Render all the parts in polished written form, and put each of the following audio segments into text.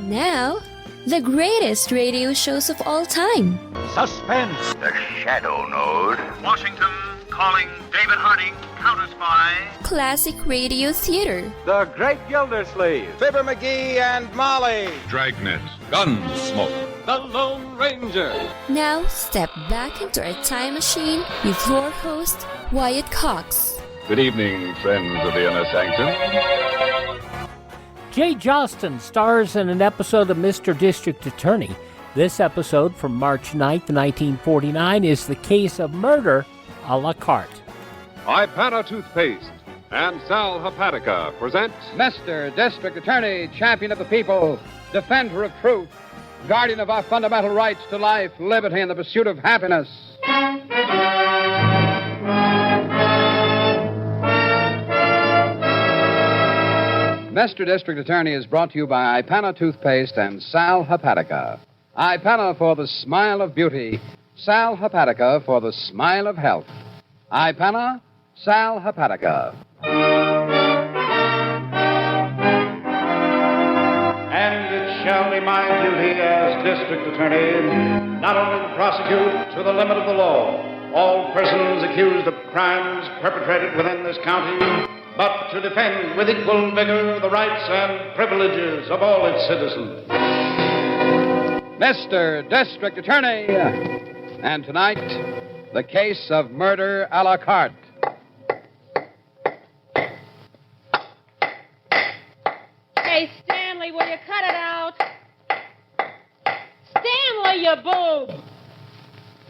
Now, the greatest radio shows of all time. Suspense. The Shadow Node. Washington calling David Harding, counter-spy. Classic radio theater. The Great Gildersleeve. Fibber McGee and Molly. Dragnet. Gunsmoke. The Lone Ranger. Now, step back into our time machine with your host, Wyatt Cox. Good evening, friends of the Inner Sanctum. Jay Jostyn stars in an episode of Mr. District Attorney. This episode from March 9th, 1949 is the case of murder a la carte. Ipana Toothpaste and Sal Hepatica present Mr. District Attorney, champion of the people, defender of truth, guardian of our fundamental rights to life, liberty, and the pursuit of happiness. Mr. District Attorney is brought to you by Ipana Toothpaste and Sal Hepatica. Ipana for the smile of beauty, Sal Hepatica for the smile of health. Ipana, Sal Hepatica. And it shall be my duty as District Attorney not only to prosecute to the limit of the law all persons accused of crimes perpetrated within this county, but to defend with equal vigor the rights and privileges of all its citizens. Mr. District Attorney. And tonight, the case of murder a la carte. Hey, Stanley, will you cut it out? Stanley, you boob!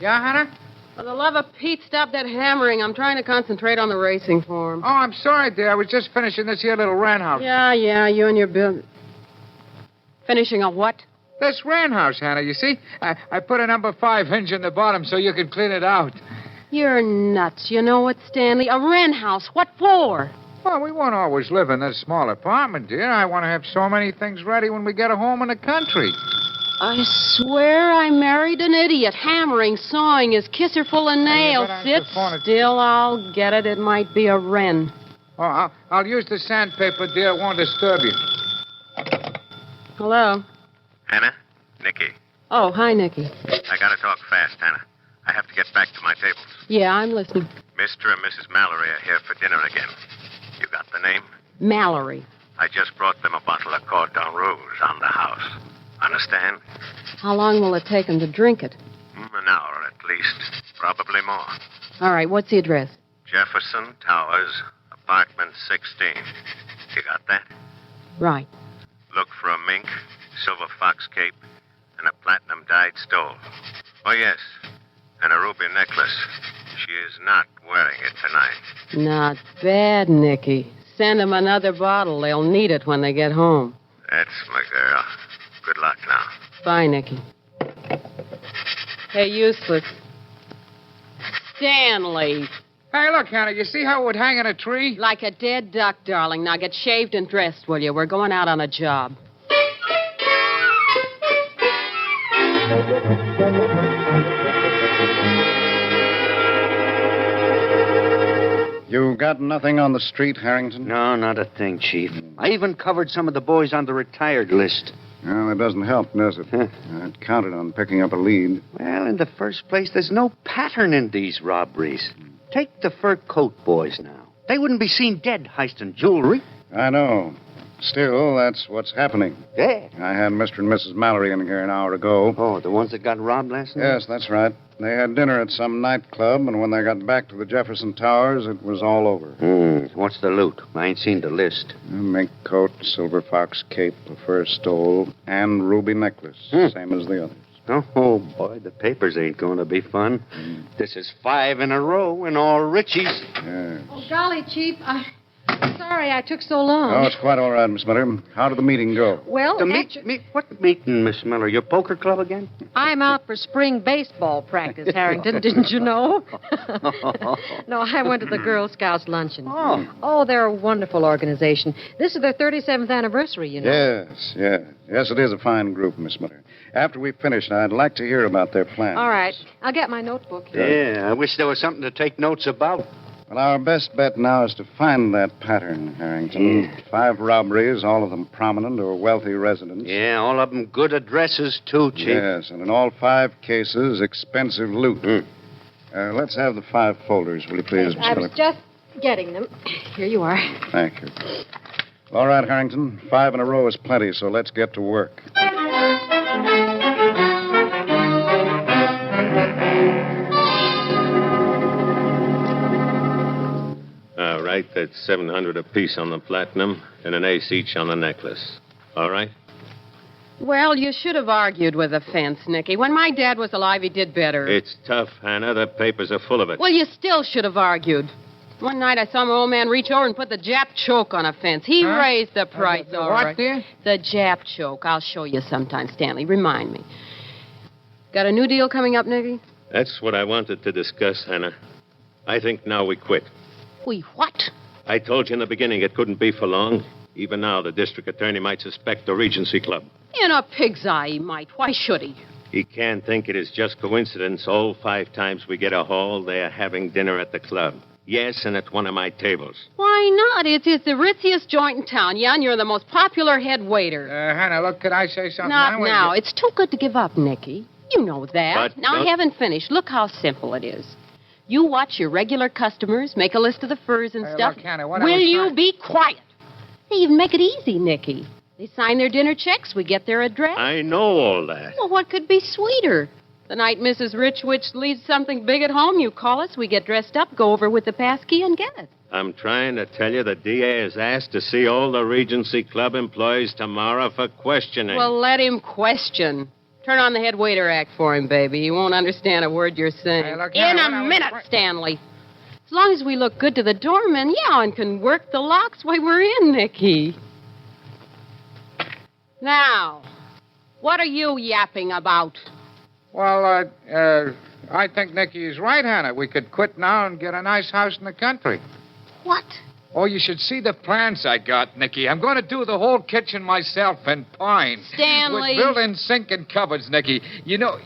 Yeah, Hannah? For the love of Pete, stop that hammering. I'm trying to concentrate on the racing form. Oh, I'm sorry, dear. I was just finishing this here little wren house. Yeah, you and your bill. Finishing a what? This wren house, Hannah, you see? I put a number 5 hinge in the bottom so you can clean it out. You're nuts. You know what, Stanley? A wren house. What for? Well, we won't always live in this small apartment, dear. I want to have so many things ready when we get a home in the country. I swear I married an idiot. Hammering, sawing, his kisser full of nails. Sit still, I'll get it. It might be a wren. Oh, I'll use the sandpaper, dear. It won't disturb you. Hello? Hannah? Nicky. Oh, hi, Nicky. I gotta talk fast, Hannah. I have to get back to my tables. Yeah, I'm listening. Mr. and Mrs. Mallory are here for dinner again. You got the name? Mallory. I just brought them a bottle of Cordon Rouge on the house. Understand? How long will it take them to drink it? An hour at least. Probably more. All right, what's the address? Jefferson Towers, apartment 16. You got that? Right. Look for a mink, silver fox cape, and a platinum dyed stole. Oh, yes, and a ruby necklace. She is not wearing it tonight. Not bad, Nicky. Send them another bottle. They'll need it when they get home. That's my girl. Good luck now. Bye, Nicky. Hey, useless. Stanley. Hey, look, Hannah, you see how it would hang in a tree? Like a dead duck, darling. Now get shaved and dressed, will you? We're going out on a job. You got nothing on the street, Harrington? No, not a thing, Chief. I even covered some of the boys on the retired list. Well, that doesn't help, does it? I'd counted on picking up a lead. Well, in the first place, there's no pattern in these robberies. Take the fur coat boys now. They wouldn't be seen dead heisting jewelry. I know. Still, that's what's happening. Yeah. I had Mr. and Mrs. Mallory in here an hour ago. Oh, the ones that got robbed last night? Yes, that's right. They had dinner at some nightclub, and when they got back to the Jefferson Towers, it was all over. What's the loot? I ain't seen the list. A mink coat, silver fox cape, a fur stole, and ruby necklace, same as the others. Oh, boy, the papers ain't going to be fun. This is 5 in a row, and all richies. Yes. Oh, golly, Chief, sorry I took so long. Oh, it's quite all right, Miss Miller. How did the meeting go? Well, What meeting, Miss Miller? Your poker club again? I'm out for spring baseball practice, Harrington. Didn't you know? No, I went to the Girl Scouts luncheon. Oh, they're a wonderful organization. This is their 37th anniversary, you know. Yes, it is a fine group, Miss Miller. After we finish, I'd like to hear about their plans. All right. I'll get my notebook. Yeah, I wish there was something to take notes about. Well, our best bet now is to find that pattern, Harrington. 5 robberies, all of them prominent or wealthy residents. Yeah, all of them good addresses, too, Chief. Yes, and in all 5 cases, expensive loot. Let's have the 5 folders, will you please, Miss I Phillips? was just getting them. Here you are. Thank you. All right, Harrington. 5 in a row is plenty, so let's get to work. All right, that's $700 apiece on the platinum and an ace each on the necklace. All right? Well, you should have argued with the fence, Nicky. When my dad was alive, he did better. It's tough, Hannah. The papers are full of it. Well, you still should have argued. One night I saw my old man reach over and put the Jap choke on a fence. He raised the price, all right. What, dear? The Jap choke. I'll show you sometime, Stanley. Remind me. Got a new deal coming up, Nicky? That's what I wanted to discuss, Hannah. I think now we quit. We what? I told you in the beginning it couldn't be for long. Even now, the district attorney might suspect the Regency Club. In a pig's eye, he might. Why should he? He can't think it is just coincidence all 5 times we get a haul, they're having dinner at the club. Yes, and at one of my tables. Why not? It's the ritziest joint in town, yeah, and you're the most popular head waiter. Hannah, look, could I say something? Not now. It's too good to give up, Nicky. You know that. But now, I haven't finished. Look how simple it is. You watch your regular customers, make a list of the furs and stuff. Look, Hannah, what I Will was you trying- be quiet? They even make it easy, Nicky. They sign their dinner checks. We get their address. I know all that. Well, what could be sweeter? The night Mrs. Richwich leaves something big at home, you call us, we get dressed up, go over with the passkey, and get it. I'm trying to tell you the DA is asked to see all the Regency Club employees tomorrow for questioning. Well, let him question. Turn on the head waiter act for him, baby. He won't understand a word you're saying. Hey, look, In Hannah, a minute, Stanley. As long as we look good to the doorman, yeah, and can work the locks, why, we're in, Nicky. Now, what are you yapping about? Well, I think Nicky is right, Hannah. We could quit now and get a nice house in the country. What? Oh, you should see the plans I got, Nicky. I'm going to do the whole kitchen myself in pine. Stanley. With built-in sink and cupboards, Nicky. You know...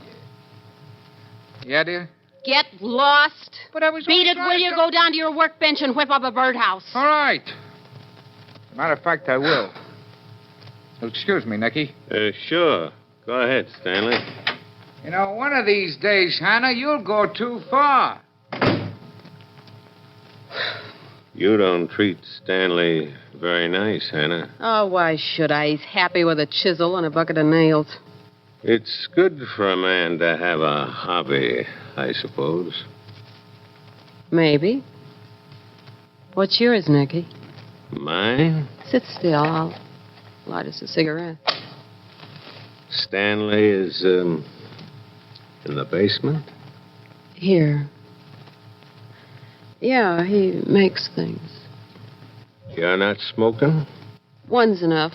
Yeah, dear? Get lost. But I was... Beat it, will you? Go down to your workbench and whip up a birdhouse. All right. Matter of fact, I will. Excuse me, Nicky. Sure. Go ahead, Stanley. You know, one of these days, Hannah, you'll go too far. You don't treat Stanley very nice, Hannah. Oh, why should I? He's happy with a chisel and a bucket of nails. It's good for a man to have a hobby, I suppose. Maybe. What's yours, Nicky? Mine? Sit still. I'll light us a cigarette. Stanley is, in the basement? Here. Yeah, he makes things. You're not smoking? One's enough.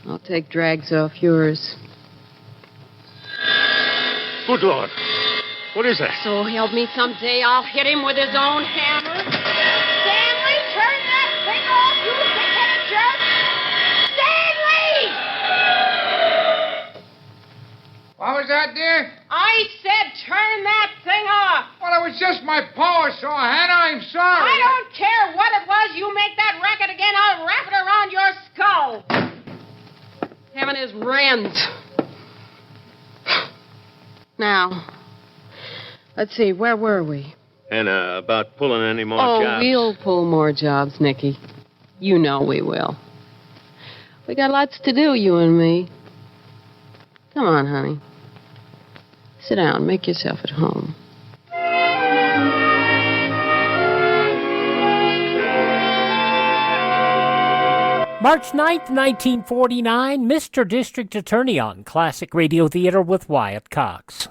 I'll take drags off yours. Good Lord. What is that? So help me someday, I'll hit him with his own hammer. Stanley, turn that thing off, you thick-headed jerk! Stanley! What was that, dear? I said turn that thing off. Well, it was just my power saw, Hannah. I'm sorry. I don't care what it was. You make that racket again, I'll wrap it around your skull. Having his wrens. Now, let's see, where were we? Hannah, about pulling any more Oh, jobs? we'll pull more jobs, Nicky. You know we will. We got lots to do, you and me. Come on, honey. Sit down. Make yourself at home. March 9th, 1949, Mr. District Attorney on Classic Radio Theater with Wyatt Cox.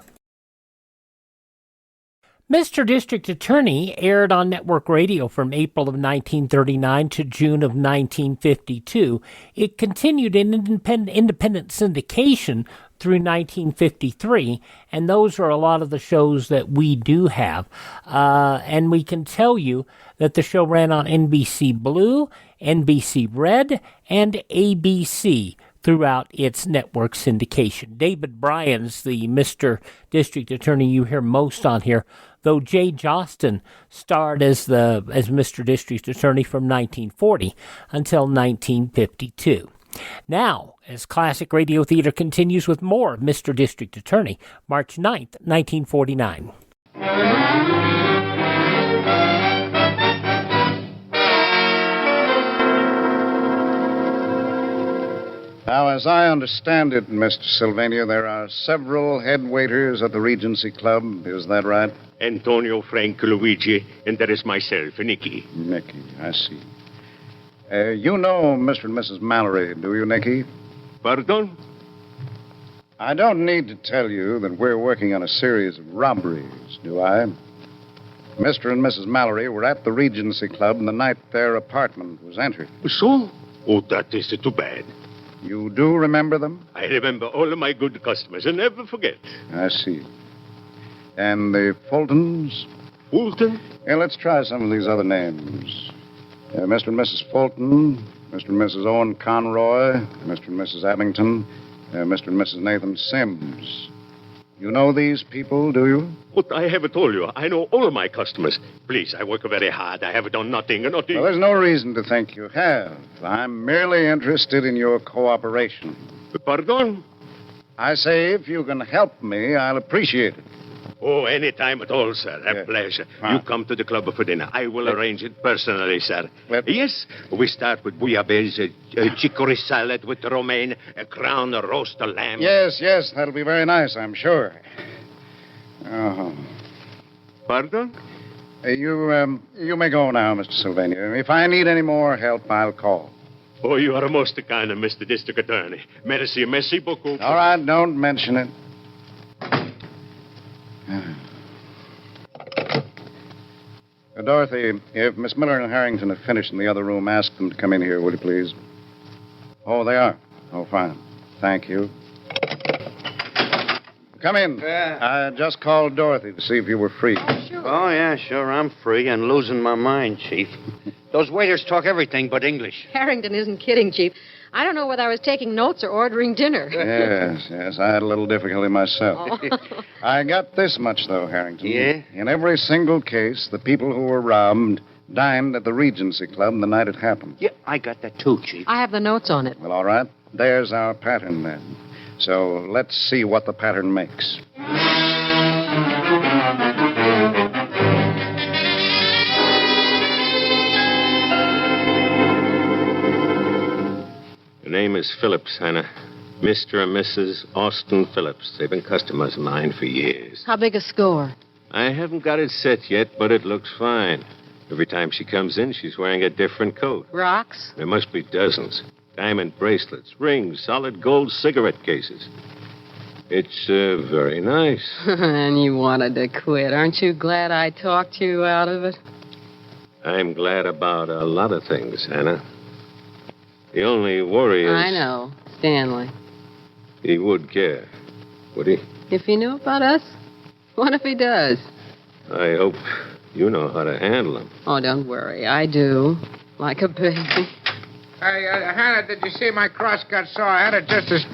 Mr. District Attorney aired on network radio from April of 1939 to June of 1952. It continued in independent syndication through 1953, and those are a lot of the shows that we do have. And we can tell you that the show ran on NBC Blue, NBC Red, and ABC throughout its network syndication. David Bryan's the Mr. District Attorney you hear most on here, though Jay Jostyn starred as Mr. District Attorney from 1940 until 1952. Now, as classic radio theater continues with more of Mr. District Attorney, March 9th, 1949. Now, as I understand it, Mr. Sylvania, there are several head waiters at the Regency Club. Is that right? Antonio, Frank, Luigi, and there is myself, Nicky. Nicky, I see. You know Mr. and Mrs. Mallory, do you, Nicky? Pardon? I don't need to tell you that we're working on a series of robberies, do I? Mr. and Mrs. Mallory were at the Regency Club the night their apartment was entered. So? Oh, that is too bad. You do remember them? I remember all of my good customers and never forget. I see. And the Fultons? Fulton? Yeah, let's try some of these other names. Mr. and Mrs. Fulton, Mr. and Mrs. Owen Conroy, Mr. and Mrs. Abington, Mr. and Mrs. Nathan Sims. You know these people, do you? What I have told you, I know all of my customers. Please, I work very hard. I have done nothing. Well, there's no reason to think you have. I'm merely interested in your cooperation. Pardon? I say if you can help me, I'll appreciate it. Oh, any time at all, sir. A pleasure. You come to the club for dinner. I will arrange it personally, sir. Yes, we start with bouillabaisse, chicory salad with romaine, a crown, a roast, a lamb. Yes, that'll be very nice, I'm sure. Oh. Pardon? You may go now, Mr. Sylvania. If I need any more help, I'll call. Oh, you are most kind, Mr. District Attorney. Merci beaucoup. All right, don't mention it. Dorothy, if Miss Miller and Harrington have finished in the other room, ask them to come in here, will you please? Oh, they are. Oh, fine. Thank you. Come in. I just called Dorothy to see if you were free. Oh, sure. Oh, yeah, sure. I'm free and losing my mind, Chief. Those waiters talk everything but English. Harrington isn't kidding, Chief. I don't know whether I was taking notes or ordering dinner. Yes. I had a little difficulty myself. Oh. I got this much, though, Harrington. Yeah? In every single case, the people who were robbed dined at the Regency Club the night it happened. Yeah, I got that too, Chief. I have the notes on it. Well, all right. There's our pattern, then. So let's see what the pattern makes. The name is Phillips, Hannah. Mr. and Mrs. Austin Phillips. They've been customers of mine for years. How big a score? I haven't got it set yet, but it looks fine. Every time she comes in, she's wearing a different coat. Rocks? There must be dozens. Diamond bracelets, rings, solid gold cigarette cases. It's very nice. And you wanted to quit. Aren't you glad I talked you out of it? I'm glad about a lot of things, Hannah. The only worry is... I know. Stanley. He would care, would he? If he knew about us? What if he does? I hope you know how to handle him. Oh, don't worry. I do. Like a baby. Hey, Hannah, did you see my crosscut saw? I had it just as...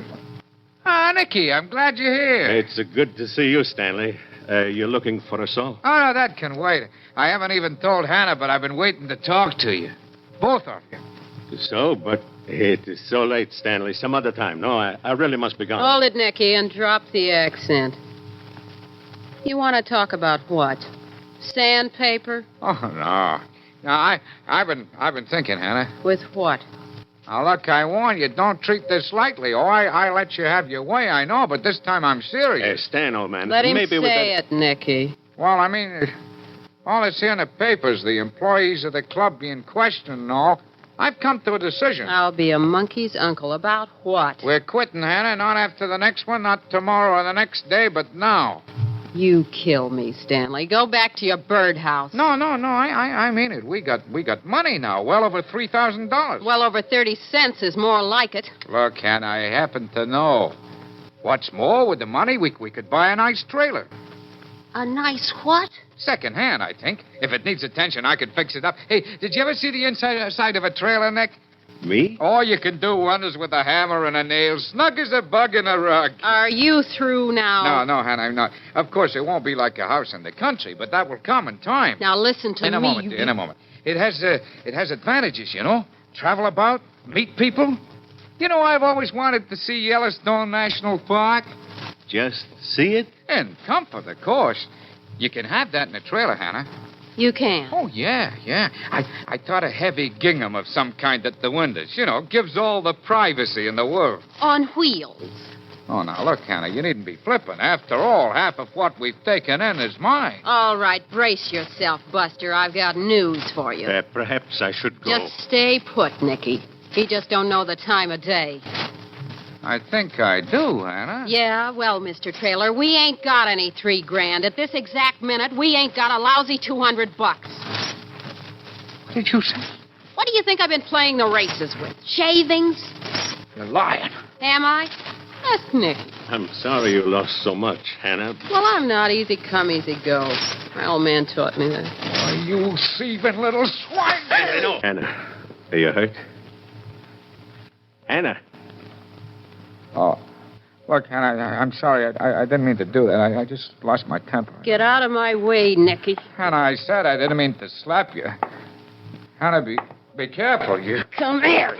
Ah, Nicky, I'm glad you're here. It's good to see you, Stanley. You're looking for us all? Oh, no, that can wait. I haven't even told Hannah, but I've been waiting to talk to you. Both of you. So, but it is so late, Stanley. Some other time. No, I really must be gone. Hold it, Nicky, and drop the accent. You want to talk about what? Sandpaper? Oh, no. No, I've been thinking, Hannah. With what? Now, look, I warn you, don't treat this lightly. Oh, I let you have your way, I know, but this time I'm serious. Stan, old man. Let him maybe say it, Nicky. Well, I mean, all it's here in the papers, the employees of the club being questioned and all. I've come to a decision. I'll be a monkey's uncle. About what? We're quitting, Hannah. Not after the next one, not tomorrow or the next day, but now. You kill me, Stanley. Go back to your birdhouse. No. I mean it. We got money now. Well over $3,000. Well over 30 cents is more like it. Look, Hannah, I happen to know. What's more, with the money, we could buy a nice trailer. A nice what? Second-hand, I think. If it needs attention, I could fix it up. Hey, did you ever see the inside of a trailer, Nick? Me? All you can do wonders with a hammer and a nail, snug as a bug in a rug. Are you through now? No, Hannah, I'm not. Of course, it won't be like a house in the country, but that will come in time. Now listen to me. In a moment. It has advantages, you know. Travel about, meet people. You know, I've always wanted to see Yellowstone National Park. Just see it? In comfort, of course. You can have that in a trailer, Hannah. You can. Oh, yeah. I thought a heavy gingham of some kind at the windows. You know, gives all the privacy in the world. On wheels. Oh, now, look, Hannah, you needn't be flippant. After all, half of what we've taken in is mine. All right, brace yourself, Buster. I've got news for you. Perhaps I should go. Just stay put, Nicky. You just don't know the time of day. I think I do, Hannah. Yeah, well, Mr. Trailer, we ain't got any $3,000. At this exact minute, we ain't got a lousy $200. What did you say? What do you think I've been playing the races with? Shavings? You're lying. Am I? Ask Nicky. I'm sorry you lost so much, Hannah. Well, I'm not. Easy come, easy go. My old man taught me that. Oh, you thieving little swine. I know. Hannah, are you hurt? Hannah. Oh, look, Hannah, I'm sorry. I didn't mean to do that. I just lost my temper. Get out of my way, Nicky. Hannah, I said I didn't mean to slap you. Hannah, be careful. You. Come here.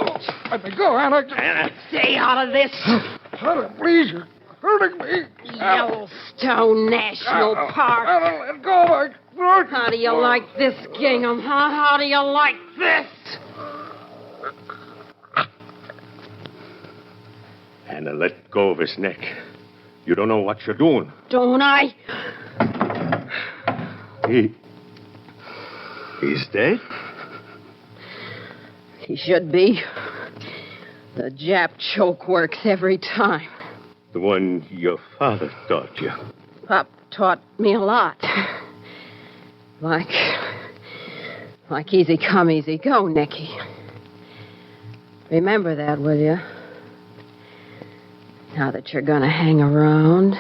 Let me go, Hannah. Hannah. Stay out of this. Hannah, please, you're hurting me. Yellowstone National Park. Hannah, let go of my throat. How do you like this, gingham, huh? How do you like this? Hannah, let go of his neck. You don't know what you're doing. Don't I? He's dead? He should be. The Jap choke works every time. The one your father taught you. Pop taught me a lot. Like easy come, easy go, Nicky. Remember that, will you? Now that you're gonna hang around.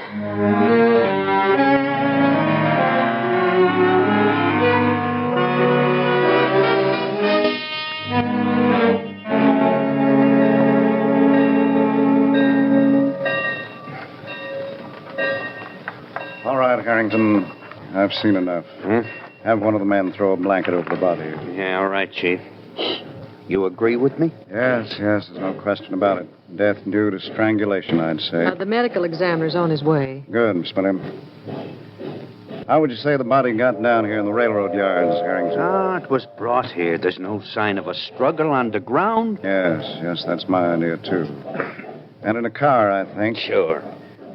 All right, Harrington. I've seen enough. Have one of the men throw a blanket over the body. Yeah, all right, Chief. You agree with me? Yes, there's no question about it. Death due to strangulation, I'd say. The medical examiner's on his way. Good, Miss Miller. How would you say the body got down here in the railroad yards, Harrington? It was brought here. There's no sign of a struggle on the ground. Yes, that's my idea, too. And in a car, I think. Sure.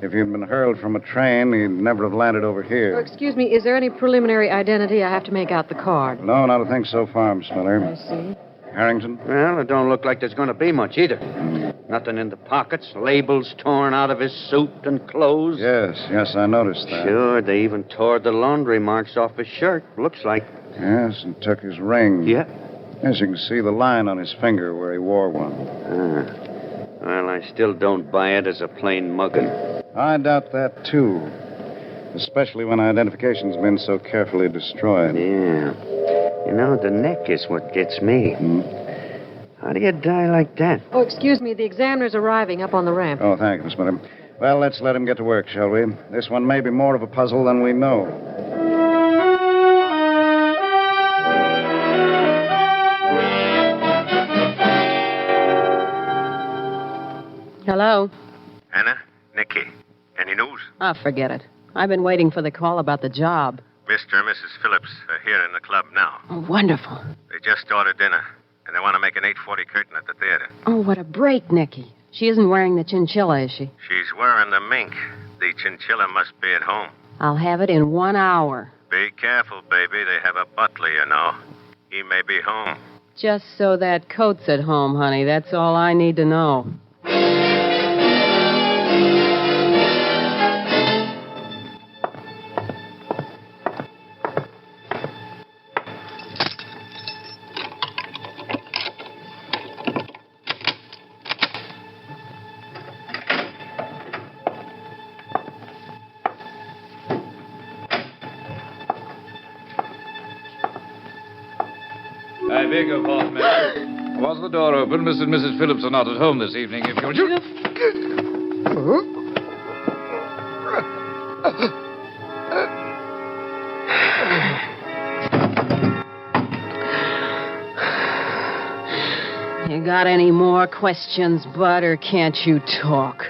If he'd been hurled from a train, he'd never have landed over here. Oh, excuse me, is there any preliminary identity? I have to make out the card. No, not a thing so far, Miss Miller. I see. Harrington? Well, it don't look like there's going to be much either. Nothing in the pockets, labels torn out of his suit and clothes. Yes, I noticed that. Sure, they even tore the laundry marks off his shirt, looks like. Yes, and took his ring. Yeah. Yes, you can see the line on his finger where he wore one. Well, I still don't buy it as a plain mugging. I doubt that, too. Especially when identification's been so carefully destroyed. Yeah. You know, the neck is what gets me. How do you die like that? Oh, excuse me, the examiner's arriving up on the ramp. Oh, thank you, Miss Miller. Well, let's let him get to work, shall we? This one may be more of a puzzle than we know. Hello? Hannah? Nicky? Any news? Oh, forget it. I've been waiting for the call about the job. Mr. and Mrs. Phillips are here in the club now. Oh, wonderful. They just ordered dinner, and they want to make an 8:40 curtain at the theater. Oh, what a break, Nicky. She isn't wearing the chinchilla, is she? She's wearing the mink. The chinchilla must be at home. I'll have it in 1 hour. Be careful, baby. They have a butler, you know. He may be home. Just so that coat's at home, honey. That's all I need to know. I beg your pardon, ma'am. Was the door open? Mr. and Mrs. Phillips are not at home this evening. If you'll... You got any more questions, Bud, or can't you talk?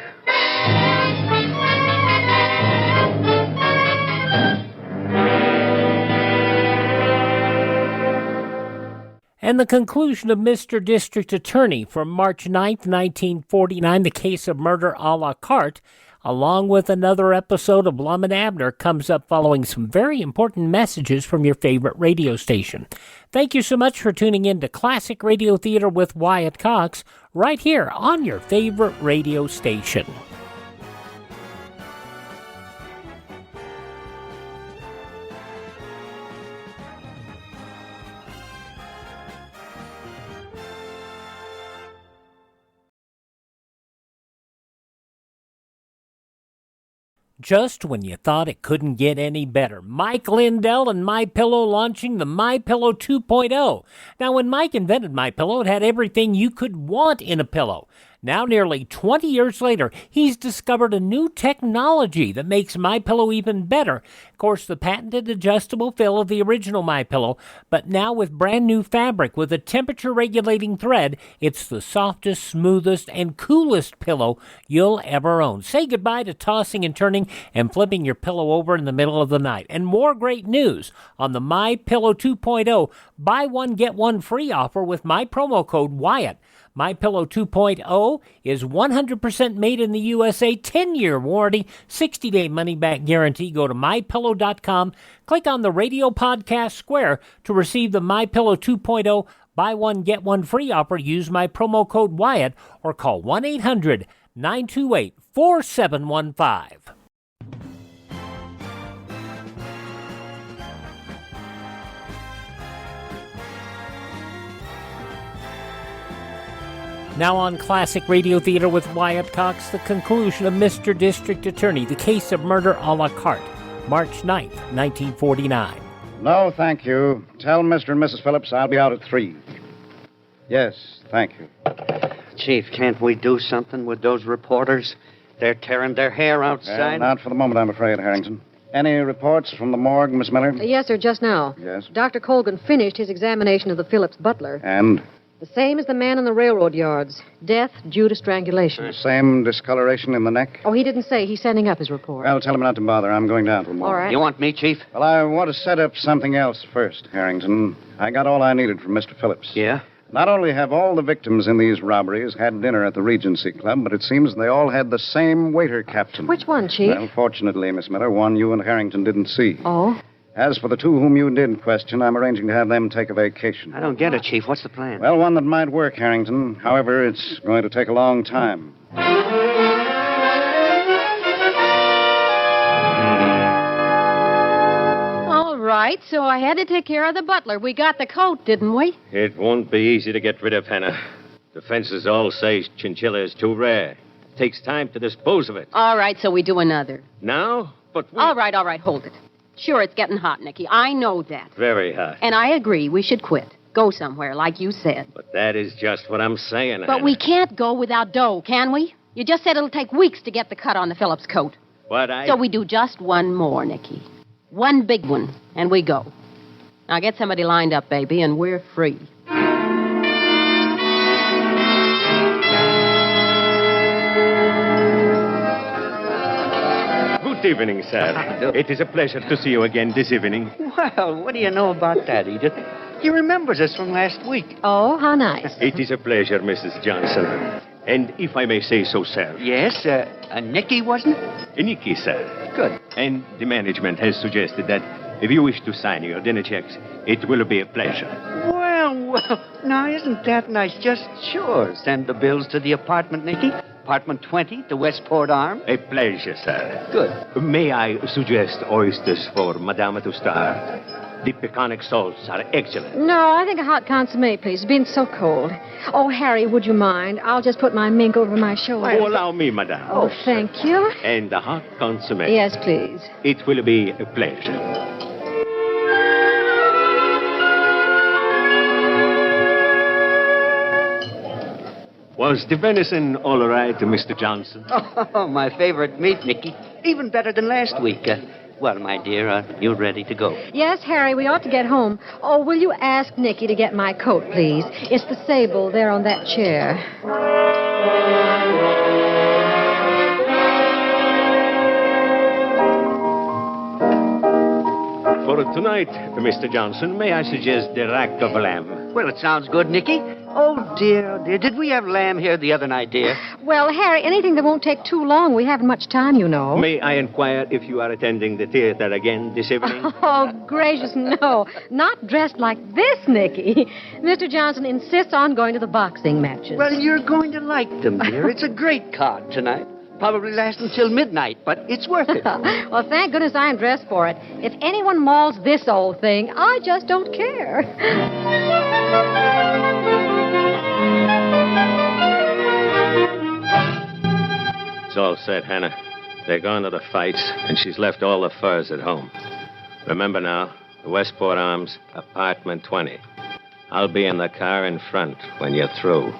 And the conclusion of Mr. District Attorney from March 9th, 1949, the case of murder a la Carte, along with another episode of Lum and Abner, comes up following some very important messages from your favorite radio station. Thank you so much for tuning in to Classic Radio Theater with Wyatt Cox, right here on your favorite radio station. Just when you thought it couldn't get any better, Mike Lindell and MyPillow launching the MyPillow 2.0. Now, when Mike invented MyPillow, it had everything you could want in a pillow. Now, nearly 20 years later, he's discovered a new technology that makes MyPillow even better. Of course, the patented adjustable fill of the original MyPillow, but now with brand new fabric with a temperature-regulating thread, it's the softest, smoothest, and coolest pillow you'll ever own. Say goodbye to tossing and turning and flipping your pillow over in the middle of the night. And more great news on the MyPillow 2.0 buy one, get one free offer with my promo code Wyatt. MyPillow 2.0 is 100% made in the USA, 10-year warranty, 60-day money-back guarantee. Go to MyPillow.com, click on the radio podcast square to receive the MyPillow 2.0 buy one, get one free offer. Use my promo code Wyatt or call 1-800-928-4715. Now on Classic Radio Theater with Wyatt Cox, the conclusion of Mr. District Attorney, the case of murder a la Carte, March 9th, 1949. No, thank you. Tell Mr. and Mrs. Phillips I'll be out at 3. Yes, thank you. Chief, can't we do something with those reporters? They're tearing their hair outside. Not for the moment, I'm afraid, Harrington. Any reports from the morgue, Miss Miller? Yes, sir, just now. Yes. Dr. Colgan finished his examination of the Phillips butler. And? The same as the man in the railroad yards. Death due to strangulation. Same discoloration in the neck? Oh, he didn't say. He's sending up his report. Well, tell him not to bother. I'm going down for more. All right. You want me, Chief? Well, I want to set up something else first, Harrington. I got all I needed from Mr. Phillips. Yeah? Not only have all the victims in these robberies had dinner at the Regency Club, but it seems they all had the same waiter captain. Which one, Chief? Well, fortunately, Miss Miller, one you and Harrington didn't see. Oh? As for the two whom you did question, I'm arranging to have them take a vacation. I don't get it, Chief. What's the plan? Well, one that might work, Harrington. However, it's going to take a long time. All right, so I had to take care of the butler. We got the coat, didn't we? It won't be easy to get rid of Hannah. The fences all say chinchilla is too rare. It takes time to dispose of it. All right, so we do another. Now? But we... All right, hold it. Sure, it's getting hot, Nicky. I know that. Very hot. And I agree, we should quit. Go somewhere, like you said. But that is just what I'm saying, But Hannah. we can't go without dough, can we? You just said it'll take weeks to get the cut on the Phillips coat. So we do just one more, Nicky. One big one, and we go. Now get somebody lined up, baby, and we're free. Good evening, sir. It is a pleasure to see you again this evening. Well, what do you know about that, Edith? He remembers us from last week. Oh, how nice. It is a pleasure, Mrs. Johnson. And if I may say so, sir. Yes, Nicky, wasn't it? Nicky, sir. Good. And the management has suggested that if you wish to sign your dinner checks, it will be a pleasure. Well, now, isn't that nice? Just sure. Send the bills to the apartment, Nicky. Apartment 20, the Westport Arm. A pleasure, sir. Good. May I suggest oysters for Madame to start? The pecanic salts are excellent. No, I think a hot consomme, please. It's been so cold. Oh, Harry, would you mind? I'll just put my mink over my shoulder. Oh, allow me, madame. Oh, thank you. And a hot consomme. Yes, please. It will be a pleasure. Was the venison all right, Mr. Johnson? Oh, my favorite meat, Nicky. Even better than last week. Well, my dear, you ready to go? Yes, Harry, we ought to get home. Oh, will you ask Nicky to get my coat, please? It's the sable there on that chair. For tonight, Mr. Johnson, may I suggest the rack of lamb? Well, it sounds good, Nicky. Oh, dear, oh, dear. Did we have lamb here the other night, dear? Well, Harry, anything that won't take too long. We haven't much time, you know. May I inquire if you are attending the theater again this evening? Oh, gracious, no. Not dressed like this, Nicky. Mr. Johnson insists on going to the boxing matches. Well, you're going to like them, dear. It's a great card tonight. Probably last until midnight, but it's worth it. Well, thank goodness I'm dressed for it. If anyone mauls this old thing, I just don't care. It's all set, Hannah. They're going to the fights, and she's left all the furs at home. Remember now, the Westport Arms, apartment 20. I'll be in the car in front when you're through.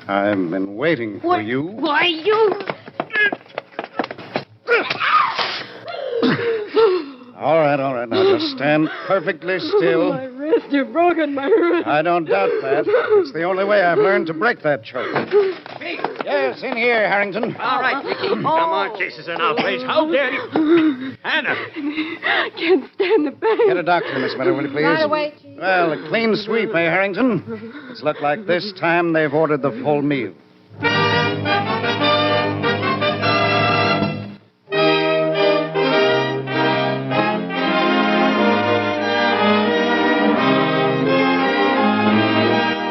I've been waiting for you. Why, you... All right. Now just stand perfectly still. My wrist, you've broken my wrist. I don't doubt that. It's the only way I've learned to break that choke. Yes, in here, Harrington. All right, Nicky. Come on, Jesus, in our face. How dare you? Hannah! I can't stand the pain. Get a doctor, Miss Miller, will you please? Right away, Chief. Well, a clean sweep, eh, Harrington? It's looked like this time they've ordered the full meal.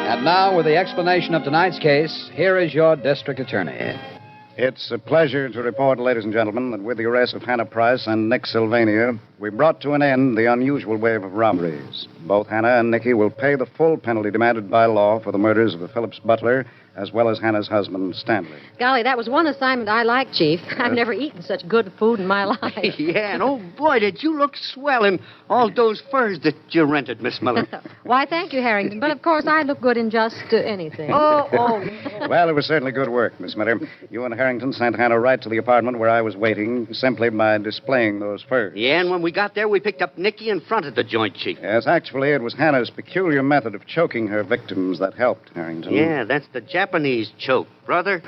And now, with the explanation of tonight's case, here is your district attorney. It's a pleasure to report, ladies and gentlemen, that with the arrest of Hannah Price and Nick Sylvania, we brought to an end the unusual wave of robberies. Both Hannah and Nicky will pay the full penalty demanded by law for the murders of the Phillips butler, as well as Hannah's husband, Stanley. Golly, that was one assignment I liked, Chief. I've never eaten such good food in my life. Yeah, and oh, boy, did you look swell in all those furs that you rented, Miss Miller. Why, thank you, Harrington. But, of course, I look good in just anything. Well, it was certainly good work, Miss Miller. You and Harrington sent Hannah right to the apartment where I was waiting, simply by displaying those furs. Yeah, and when we got there, we picked up Nicky in front of the joint, Chief. Yes, actually, it was Hannah's peculiar method of choking her victims that helped, Harrington. Yeah, that's the Japanese choke, brother.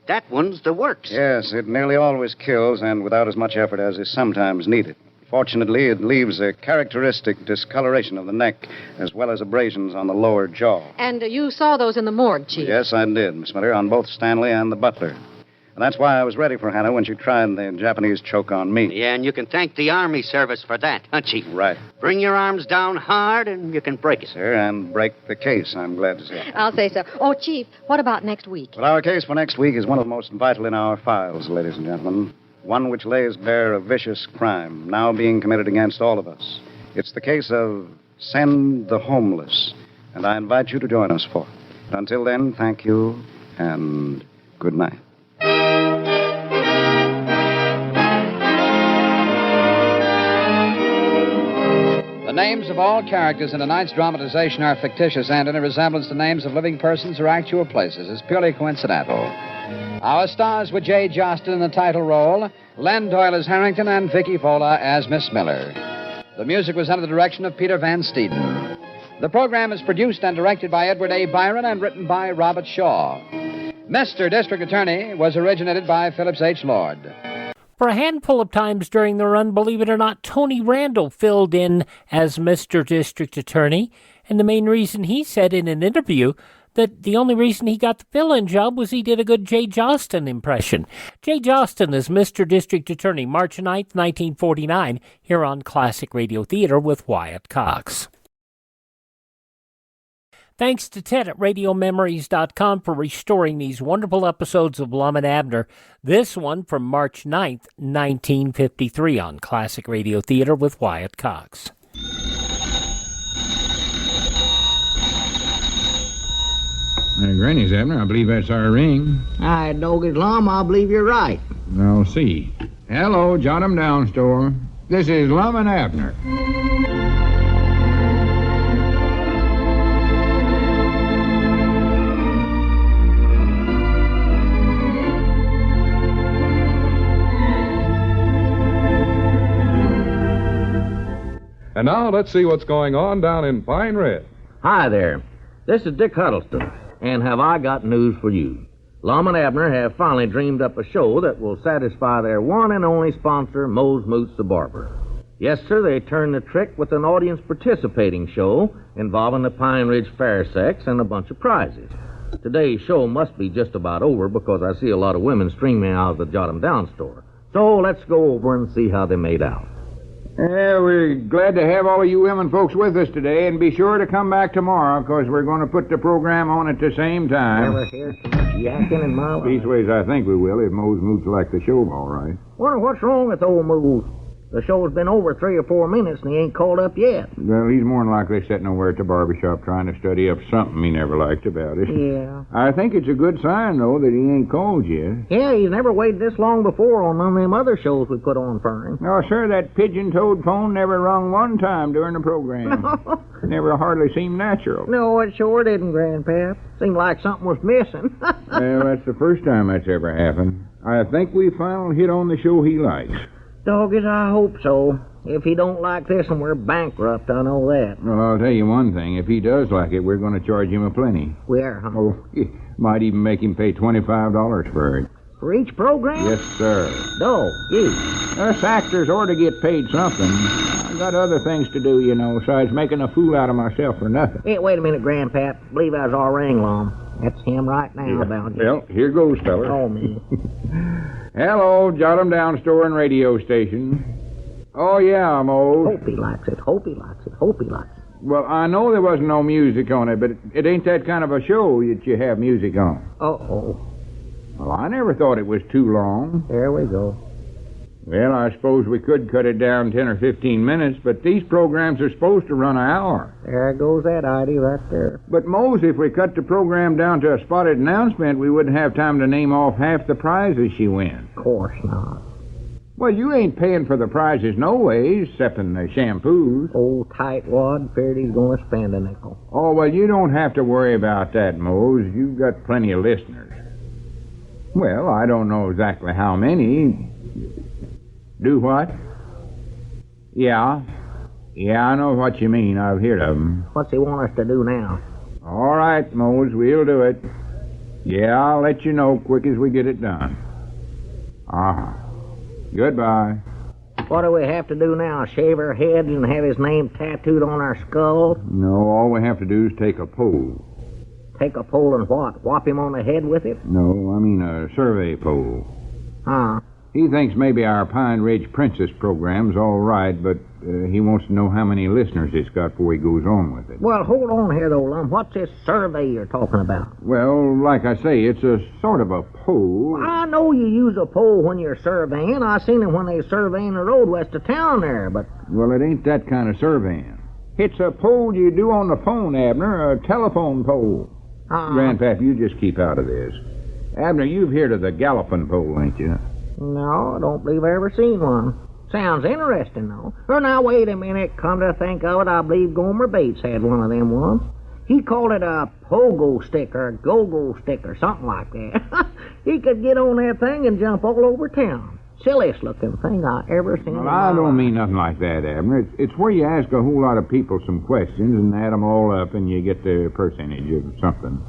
That one's the works. Yes, it nearly always kills, and without as much effort as is sometimes needed. Fortunately, it leaves a characteristic discoloration of the neck, as well as abrasions on the lower jaw. And you saw those in the morgue, Chief? Yes, I did, Miss Miller, on both Stanley and the butler. And that's why I was ready for Hannah when she tried the Japanese choke on me. Yeah, and you can thank the Army service for that, huh, Chief? Right. Bring your arms down hard, and you can break it. Sir, and break the case, I'm glad to say. I'll say so. Oh, Chief, what about next week? Well, our case for next week is one of the most vital in our files, ladies and gentlemen. One which lays bare a vicious crime now being committed against all of us. It's the case of Send the Homeless, and I invite you to join us for it. Until then, thank you, and good night. The names of all characters in tonight's dramatization are fictitious, and any resemblance to names of living persons or actual places is purely coincidental. Our stars were Jay Jostyn in the title role, Len Doyle as Harrington, and Vicky Vola as Miss Miller. The music was under the direction of Peter Van Steeden. The program is produced and directed by Edward A. Byron and written by Robert Shaw. Mr. District Attorney was originated by Phillips H. Lord. For a handful of times during the run, believe it or not, Tony Randall filled in as Mr. District Attorney, and the main reason he said in an interview that the only reason he got the fill-in job was he did a good Jay Jostyn impression. Jay Jostyn is Mr. District Attorney, March 9th, 1949, here on Classic Radio Theater with Wyatt Cox. Thanks to Ted at RadioMemories.com for restoring these wonderful episodes of Lum and Abner. This one from March 9th, 1953 on Classic Radio Theater with Wyatt Cox. Granny's, Abner. I believe that's our ring. I dog it, Lum. I believe you're right. I'll see. Hello, Jot 'em Down store. This is Lum and Abner. And now let's see what's going on down in Pine Red. Hi there. This is Dick Huddleston, and have I got news for you. Lum and Abner have finally dreamed up a show that will satisfy their one and only sponsor, Mose Moots the Barber. Yes, sir, they turned the trick with an audience participating show involving the Pine Ridge Fair Sex and a bunch of prizes. Today's show must be just about over because I see a lot of women streaming out of the Jot 'em Down store. So let's go over and see how they made out. Yeah, we're glad to have all of you women folks with us today, and be sure to come back tomorrow, because we're going to put the program on at the same time. Never hear too much yakking in my life. Leastways, I think we will, if Mose Moots like the show all right. Wonder what's wrong with old Mose. The show's been over 3 or 4 minutes, and he ain't called up yet. Well, he's more than likely sitting over at the barbershop trying to study up something he never liked about it. Yeah. I think it's a good sign, though, that he ain't called yet. Yeah, he's never waited this long before on none of them other shows we put on for him. No, sir, that pigeon-toed phone never rung one time during the program. No. Never hardly seemed natural. No, it sure didn't, Grandpap. Seemed like something was missing. Well, that's the first time that's ever happened. I think we finally hit on the show he likes. Dog it, I hope so. If he don't like this one, we're bankrupt, I know that. Well, I'll tell you one thing. If he does like it, we're going to charge him a plenty. We are, huh? Oh, might even make him pay $25 for it. For each program? Yes, sir. No, you. Us actors ought to get paid something. I've got other things to do, you know, besides making a fool out of myself for nothing. Hey, wait a minute, Grandpap. Believe that was our ring, Lum. That's him right now, about you. Well, here goes, feller. Oh, me. Hello, Jot 'em Down store and radio station. Oh, yeah, Mose. Hope he likes it. Hope he likes it. Hope he likes it. Well, I know there wasn't no music on it, but it ain't that kind of a show that you have music on. Uh-oh. Well, I never thought it was too long. There we go. Well, I suppose we could cut it down 10 or 15 minutes, but these programs are supposed to run an hour. There goes that idea right there. But, Mose, if we cut the program down to a spotted announcement, we wouldn't have time to name off half the prizes she wins. Of course not. Well, you ain't paying for the prizes no ways, excepting the shampoos. Old tightwad feared he's going to spend a nickel. Oh, well, you don't have to worry about that, Mose. You've got plenty of listeners. Well, I don't know exactly how many. Do what? Yeah. Yeah, I know what you mean. I've heard of them. What's he want us to do now? All right, Mose, we'll do it. Yeah, I'll let you know quick as we get it done. Uh-huh. Goodbye. What do we have to do now? Shave our heads and have his name tattooed on our skulls? No, all we have to do is take a poll. Take a poll and what? Whop him on the head with it? No, I mean a survey poll. Huh? He thinks maybe our Pine Ridge Princess program's all right, but he wants to know how many listeners it's got before he goes on with it. Well, hold on here, though, Lum. What's this survey you're talking about? Well, like I say, it's a sort of a poll. I know you use a poll when you're surveying. I seen it when they were surveying the road west of town there, but... Well, it ain't that kind of surveying. It's a poll you do on the phone, Abner, a telephone poll. Grandpap, you just keep out of this. Abner, you've heard of the galloping poll, ain't you? No, I don't believe I ever seen one. Sounds interesting, though. Well, now, wait a minute. Come to think of it, I believe Gomer Bates had one of them once. He called it a pogo stick or a go-go stick or something like that. He could get on that thing and jump all over town. Silliest looking thing I ever seen. Well, I don't mean nothing like that, Abner. It's where you ask a whole lot of people some questions and add them all up and you get the percentage of something.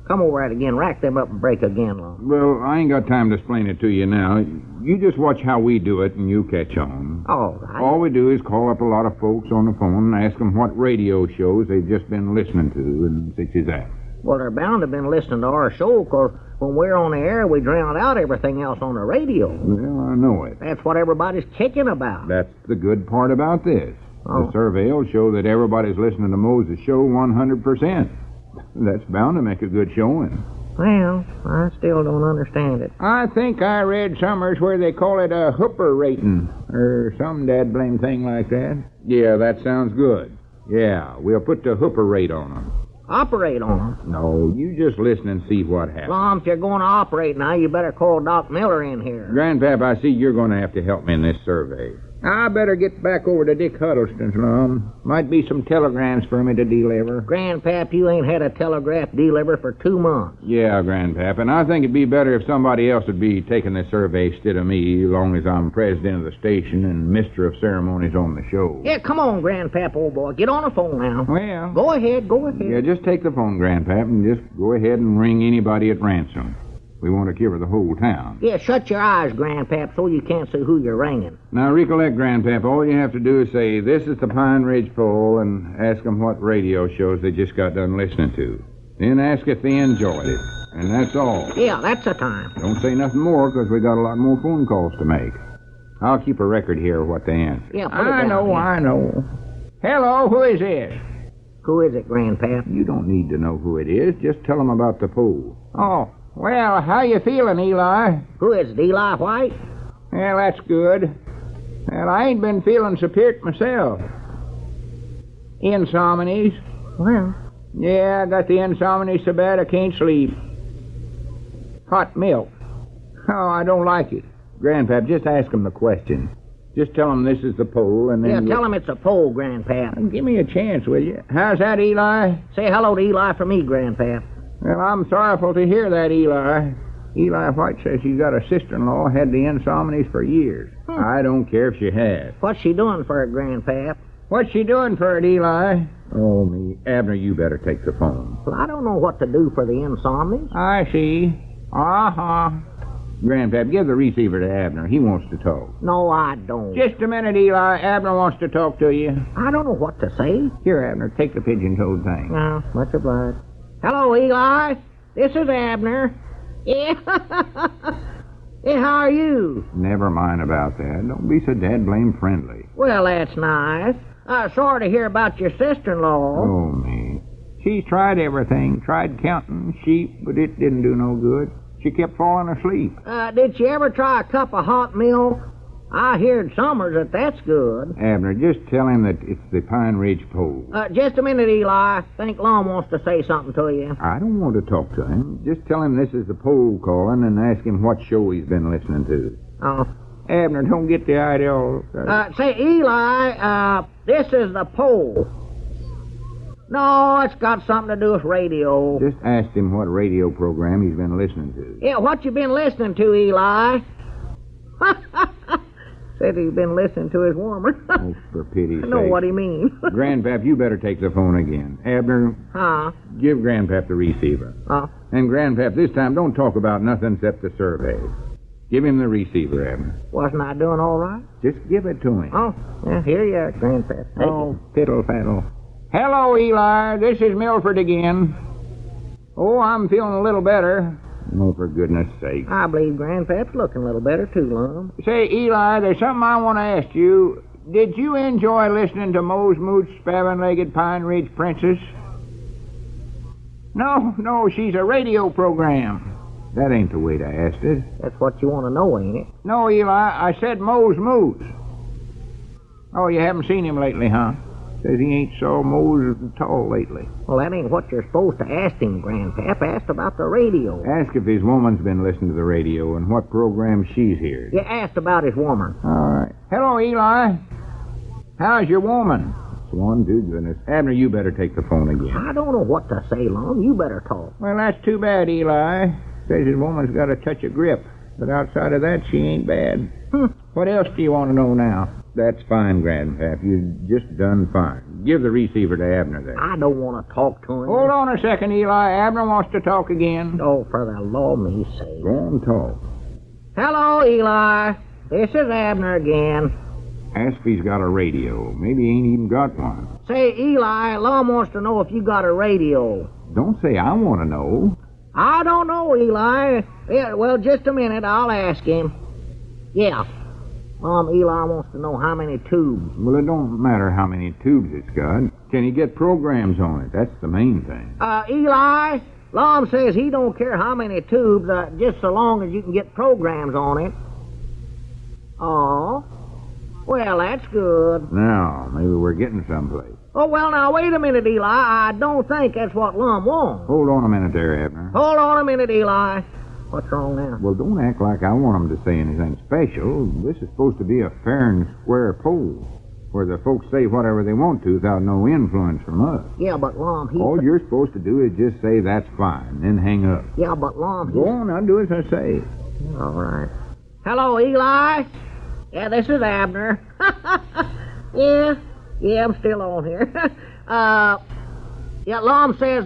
Come over that again. Rack them up and break again, Lum. Well, I ain't got time to explain it to you now. You just watch how we do it and you catch on. Lum. All right. All we do is call up a lot of folks on the phone and ask them what radio shows they've just been listening to and such as that. Well, they're bound to have been listening to our show, because when we're on the air, we drown out everything else on the radio. Well, I know it. That's what everybody's kicking about. That's the good part about this. Oh. The survey will show that everybody's listening to Mose's show 100%. That's bound to make a good showing. Well, I still don't understand it. I think I read somewhere where they call it a hooper rating, or some dad-blame thing like that. Yeah, that sounds good. Yeah, we'll put the hooper rate on them. Operate on them? No, you just listen and see what happens. Lum, if you're going to operate now, you better call Doc Miller in here. Grandpap, I see you're going to have to help me in this survey. I better get back over to Dick Huddleston's, Lum. Might be some telegrams for me to deliver. Grandpap, you ain't had a telegraph deliver for 2 months. Yeah, Grandpap, and I think it'd be better if somebody else would be taking the survey instead of me, long as I'm president of the station and mister of ceremonies on the show. Yeah, come on, Grandpap, old boy. Get on the phone now. Well... Go ahead. Yeah, just take the phone, Grandpap, and just go ahead and ring anybody at ransom. We want to cover the whole town. Yeah, shut your eyes, Grandpap, so you can't see who you're ringing. Now, recollect, Grandpap, all you have to do is say, "This is the Pine Ridge Poll," and ask them what radio shows they just got done listening to. Then ask if they enjoyed it. And that's all. Yeah, that's the time. Don't say nothing more, because we got a lot more phone calls to make. I'll keep a record here of what they answer. Yeah, put it down. I know. Hello, who is this? Who is it, Grandpap? You don't need to know who it is. Just tell them about the poll. Oh, well, how you feeling, Eli? Who is it, Eli White? Well, that's good. Well, I ain't been feeling so peart myself. Insomnies. Well? Yeah, I got the insomnies so bad I can't sleep. Hot milk. Oh, I don't like it. Grandpap, just ask them the question. Just tell them this is the poll, and then... Yeah, tell them it's a poll, Grandpap. Give me a chance, will you? How's that, Eli? Say hello to Eli for me, Grandpap. Well, I'm sorrowful to hear that, Eli. Eli White says she's got a sister-in-law had the insomnies for years. I don't care if she has. What's she doing for it, Grandpap? What's she doing for it, Eli? Oh, me. Abner, you better take the phone. Well, I don't know what to do for the insomnies. I see. Uh-huh. Grandpap, give the receiver to Abner. He wants to talk. No, I don't. Just a minute, Eli. Abner wants to talk to you. I don't know what to say. Here, Abner, take the pigeon-toed thing. No, much obliged. Hello, Eli. This is Abner. Yeah. Hey, how are you? Never mind about that. Don't be so dad-blame friendly. Well, that's nice. Sorry to hear about your sister-in-law. Oh, me. She's tried everything. Tried counting sheep, but it didn't do no good. She kept falling asleep. Did she ever try a cup of hot milk? I heard Summers that that's good. Abner, just tell him that it's the Pine Ridge poll. Just a minute, Eli. I think Lum wants to say something to you. I don't want to talk to him. Just tell him this is the poll calling and ask him what show he's been listening to. Oh. Abner, don't get the idea all... Say, Eli, this is the poll. No, it's got something to do with radio. Just ask him what radio program he's been listening to. Yeah, what you been listening to, Eli? Said he's been listening to his warmer. Oh, for pity's sake. I know what he means. Grandpap, you better take the phone again. Abner, give Grandpap the receiver. And Grandpap, this time don't talk about nothing except the survey. Give him the receiver, Abner. Wasn't I doing all right? Just give it to him. Oh, yeah, here you are, Grandpap. Oh, fiddle-faddle. Hello, Eli. This is Milford again. Oh, I'm feeling a little better. Oh, for goodness sake. I believe Grandpap's looking a little better, too, Lum. Say, Eli, there's something I want to ask you. Did you enjoy listening to Mose Moot's Spavined-Legged Pine Ridge Princess? No, she's a radio program. That ain't the way to ask it. That's what you want to know, ain't it? No, Eli, I said Mose Moot. Oh, you haven't seen him lately, huh? Says he ain't saw Mose at all lately. Well, that ain't what you're supposed to ask him, Grandpap. Ask about the radio. Ask if his woman's been listening to the radio and what program she's heard. You asked about his woman. All right. Hello, Eli. How's your woman? Swan to goodness. Abner, you better take the phone again. I don't know what to say, Lum. You better talk. Well, that's too bad, Eli. Says his woman's got a touch of grip. But outside of that, she ain't bad. What else do you want to know now? That's fine, Grandpap. You just done fine. Give the receiver to Abner there. I don't want to talk to him. Hold on a second, Eli. Abner wants to talk again. Oh, for the law me sake. Go on, talk. Hello, Eli. This is Abner again. Ask if he's got a radio. Maybe he ain't even got one. Say, Eli, Lum wants to know if you got a radio. Don't say I want to know. I don't know, Eli. Yeah, well, just a minute. I'll ask him. Yeah. Eli wants to know how many tubes. Well, it don't matter how many tubes it's got. Can he get programs on it? That's the main thing. Eli, Lum says he don't care how many tubes, just so long as you can get programs on it. Oh. Well, that's good. Now, maybe we're getting someplace. Oh, well, now, wait a minute, Eli. I don't think that's what Lum wants. Hold on a minute there, Abner. Hold on a minute, Eli. What's wrong now? Well, don't act like I want him to say anything special. This is supposed to be a fair and square poll, where the folks say whatever they want to without no influence from us. Yeah, but Lum, all you're supposed to do is just say, that's fine, then hang up. Yeah, but Lum, Go on, I'll do as I say. All right. Hello, Eli? Yeah, this is Abner. Yeah, I'm still on here. Yeah, Lum says,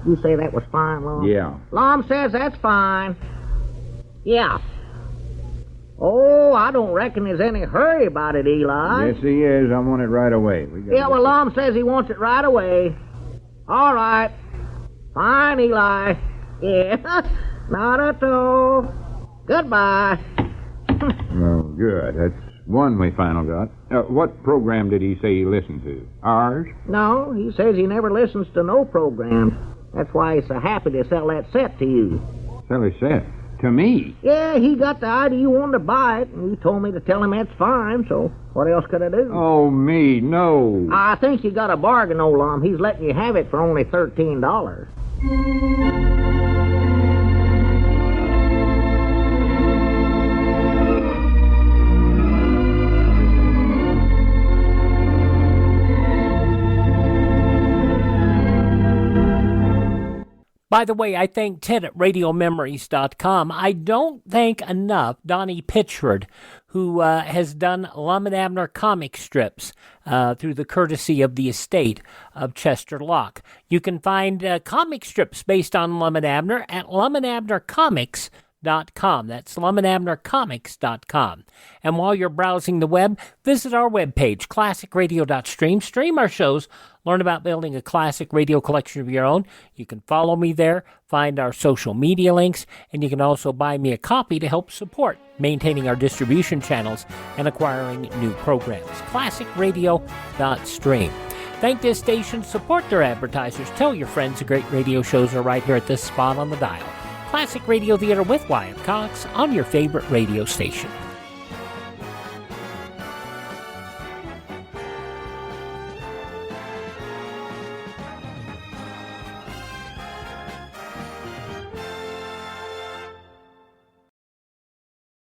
you say that was fine, Lum? Yeah. Lum says that's fine. Yeah. Oh, I don't reckon there's any hurry about it, Eli. Yes, he is. I want it right away. Yeah, well, Lum says he wants it right away. All right. Fine, Eli. Yeah. Not at all. Goodbye. Oh, good. That's one we finally got. What program did he say he listened to? Ours? No, he says he never listens to no programs. That's why he's so happy to sell that set to you. Sell his set? To me? Yeah, he got the idea you wanted to buy it, and he told me to tell him that's fine, so what else could I do? Oh, me, no. I think you got a bargain, old Lum. He's letting you have it for only $13. By the way, I thank Ted at RadioMemories.com. I don't thank enough Donnie Pitchford, who has done Lum and Abner comic strips through the courtesy of the estate of Chester Locke. You can find comic strips based on Lum and Abner at lumandabnercomics.com. That's lumandabnercomics.com. And while you're browsing the web, visit our webpage, classicradio.stream. Stream our shows. Learn about building a classic radio collection of your own. You can follow me there, find our social media links, and you can also buy me a copy to help support maintaining our distribution channels and acquiring new programs. classicradio.stream. Thank this station, support their advertisers, tell your friends the great radio shows are right here at this spot on the dial. Classic Radio Theater with Wyatt Cox on your favorite radio station.